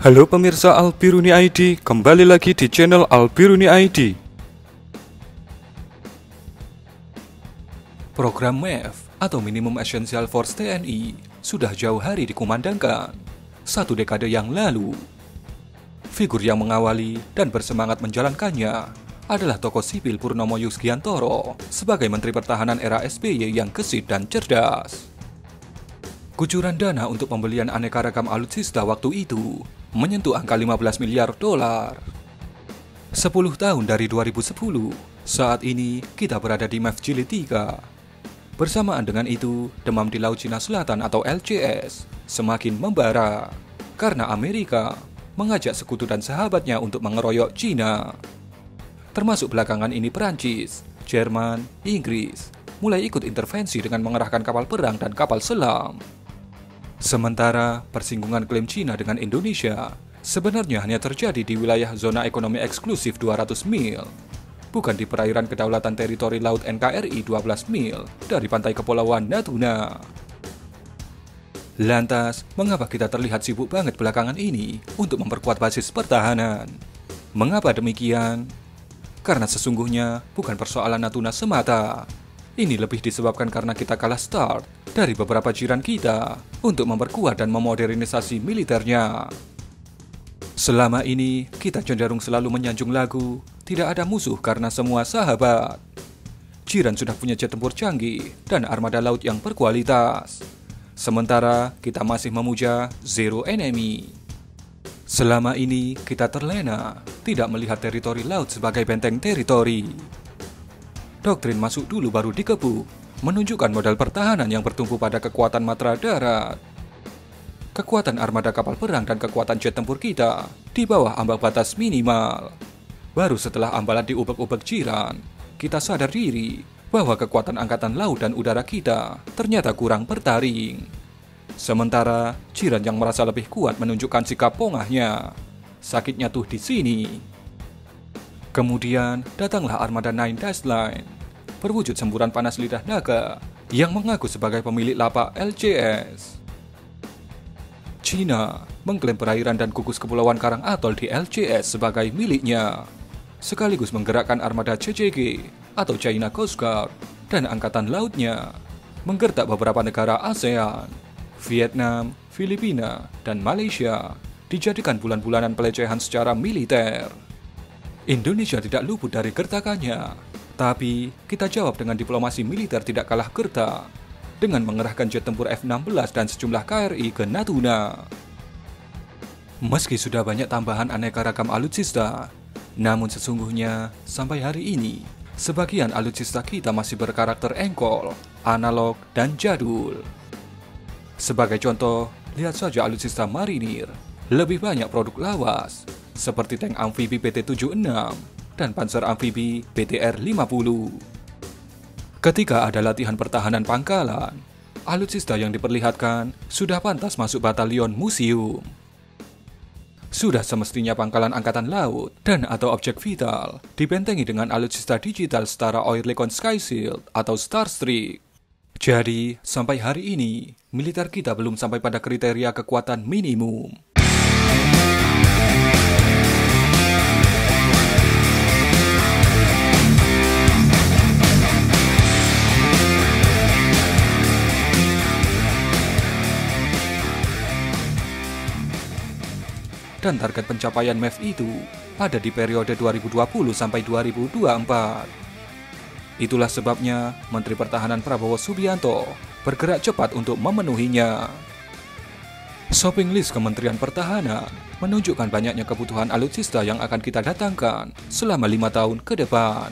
Halo pemirsa Albiruni ID, kembali lagi di channel Albiruni ID. Program MEF atau Minimum Essential Force TNI sudah jauh hari dikumandangkan, 1 dekade yang lalu. Figur yang mengawali dan bersemangat menjalankannya adalah tokoh sipil Purnomo Yusgiantoro sebagai Menteri Pertahanan era SBY yang gesit dan cerdas. Kucuran dana untuk pembelian aneka ragam alutsista waktu itu menyentuh angka 15 miliar dolar. 10 tahun dari 2010, saat ini kita berada di MEF Jilid 3. Bersamaan dengan itu, demam di Laut Cina Selatan atau LCS semakin membara karena Amerika mengajak sekutu dan sahabatnya untuk mengeroyok Cina. Termasuk belakangan ini Perancis, Jerman, Inggris mulai ikut intervensi dengan mengerahkan kapal perang dan kapal selam. Sementara persinggungan klaim Cina dengan Indonesia sebenarnya hanya terjadi di wilayah zona ekonomi eksklusif 200 mil, bukan di perairan kedaulatan teritori laut NKRI 12 mil dari pantai kepulauan Natuna. Lantas, mengapa kita terlihat sibuk banget belakangan ini untuk memperkuat basis pertahanan? Mengapa demikian? Karena sesungguhnya bukan persoalan Natuna semata. Ini lebih disebabkan karena kita kalah start dari beberapa jiran kita untuk memperkuat dan memodernisasi militernya. Selama ini, kita cenderung selalu menyanjung lagu, tidak ada musuh karena semua sahabat. Jiran sudah punya jet tempur canggih dan armada laut yang berkualitas. Sementara kita masih memuja zero enemy. Selama ini, kita terlena, tidak melihat teritori laut sebagai benteng teritori. Doktrin masuk dulu baru dikebuk, menunjukkan modal pertahanan yang bertumpu pada kekuatan matra darat. Kekuatan armada kapal perang dan kekuatan jet tempur kita di bawah ambang batas minimal. Baru setelah ambalan diubek-ubek jiran, kita sadar diri bahwa kekuatan angkatan laut dan udara kita ternyata kurang bertaring. Sementara jiran yang merasa lebih kuat menunjukkan sikap pongahnya. Sakitnya tuh di sini. Kemudian datanglah armada Nine Dash Line, berwujud semburan panas lidah naga yang mengaku sebagai pemilik lapak LCS. Cina mengklaim perairan dan gugus kepulauan Karang Atol di LCS sebagai miliknya, sekaligus menggerakkan armada CCG atau China Coast Guard dan angkatan lautnya, menggertak beberapa negara ASEAN, Vietnam, Filipina, dan Malaysia, dijadikan bulan-bulanan pelecehan secara militer. Indonesia tidak luput dari gertakannya, tapi kita jawab dengan diplomasi militer tidak kalah gertak, dengan mengerahkan jet tempur F-16 dan sejumlah KRI ke Natuna. Meski sudah banyak tambahan aneka ragam alutsista, namun sesungguhnya sampai hari ini, sebagian alutsista kita masih berkarakter engkol, analog, dan jadul. Sebagai contoh, lihat saja alutsista marinir, lebih banyak produk lawas, seperti tank amfibi PT-76 dan panser amfibi BTR-50. Ketika ada latihan pertahanan pangkalan, alutsista yang diperlihatkan sudah pantas masuk batalion museum. Sudah semestinya pangkalan angkatan laut dan atau objek vital dibentengi dengan alutsista digital setara Oerlikon Sky Shield atau Starstreak. Jadi, sampai hari ini, militer kita belum sampai pada kriteria kekuatan minimum. Dan target pencapaian MEF itu ada di periode 2020 sampai 2024. Itulah sebabnya Menteri Pertahanan Prabowo Subianto bergerak cepat untuk memenuhinya. Shopping list Kementerian Pertahanan menunjukkan banyaknya kebutuhan alutsista yang akan kita datangkan selama 5 tahun ke depan.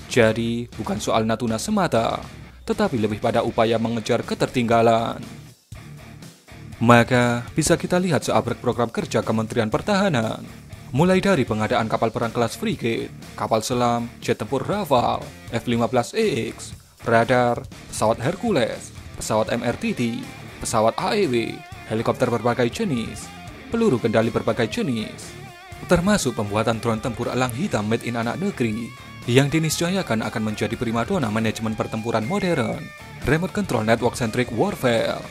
Jadi, bukan soal Natuna semata, tetapi lebih pada upaya mengejar ketertinggalan. Maka, bisa kita lihat seabrek program kerja Kementerian Pertahanan, mulai dari pengadaan kapal perang kelas frigate, kapal selam, jet tempur Rafale, F-15EX, radar, pesawat Hercules, pesawat MRTT, pesawat AEW, helikopter berbagai jenis, peluru kendali berbagai jenis, termasuk pembuatan drone tempur elang hitam made in anak negeri, yang diniscayakan akan menjadi primadona manajemen pertempuran modern, remote control network centric warfare.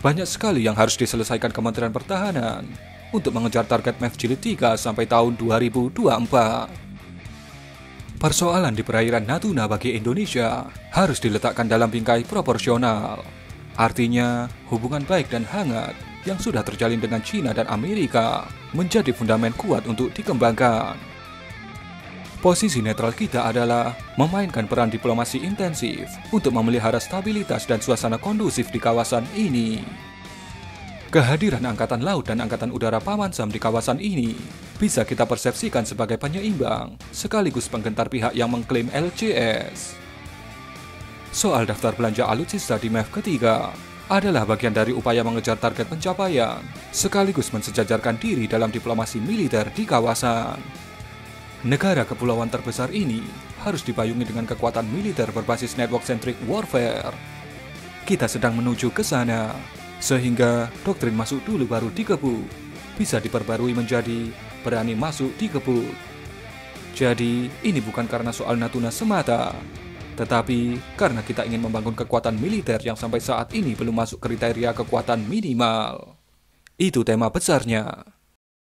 Banyak sekali yang harus diselesaikan Kementerian Pertahanan, untuk mengejar target MEF Jilid 3 sampai tahun 2024. Persoalan di perairan Natuna bagi Indonesia harus diletakkan dalam bingkai proporsional. Artinya, hubungan baik dan hangat yang sudah terjalin dengan China dan Amerika menjadi fundament kuat untuk dikembangkan. Posisi netral kita adalah memainkan peran diplomasi intensif untuk memelihara stabilitas dan suasana kondusif di kawasan ini. Kehadiran Angkatan Laut dan Angkatan Udara Paman Sam di kawasan ini bisa kita persepsikan sebagai penyeimbang sekaligus penggentar pihak yang mengklaim LCS. Soal daftar belanja alutsista di MEF ketiga adalah bagian dari upaya mengejar target pencapaian sekaligus mensejajarkan diri dalam diplomasi militer di kawasan. Negara kepulauan terbesar ini harus dipayungi dengan kekuatan militer berbasis network-centric warfare. Kita sedang menuju ke sana, sehingga doktrin masuk dulu baru dikebut bisa diperbarui menjadi berani masuk dikebut. Jadi, ini bukan karena soal Natuna semata, tetapi karena kita ingin membangun kekuatan militer yang sampai saat ini belum masuk kriteria kekuatan minimal. Itu tema besarnya.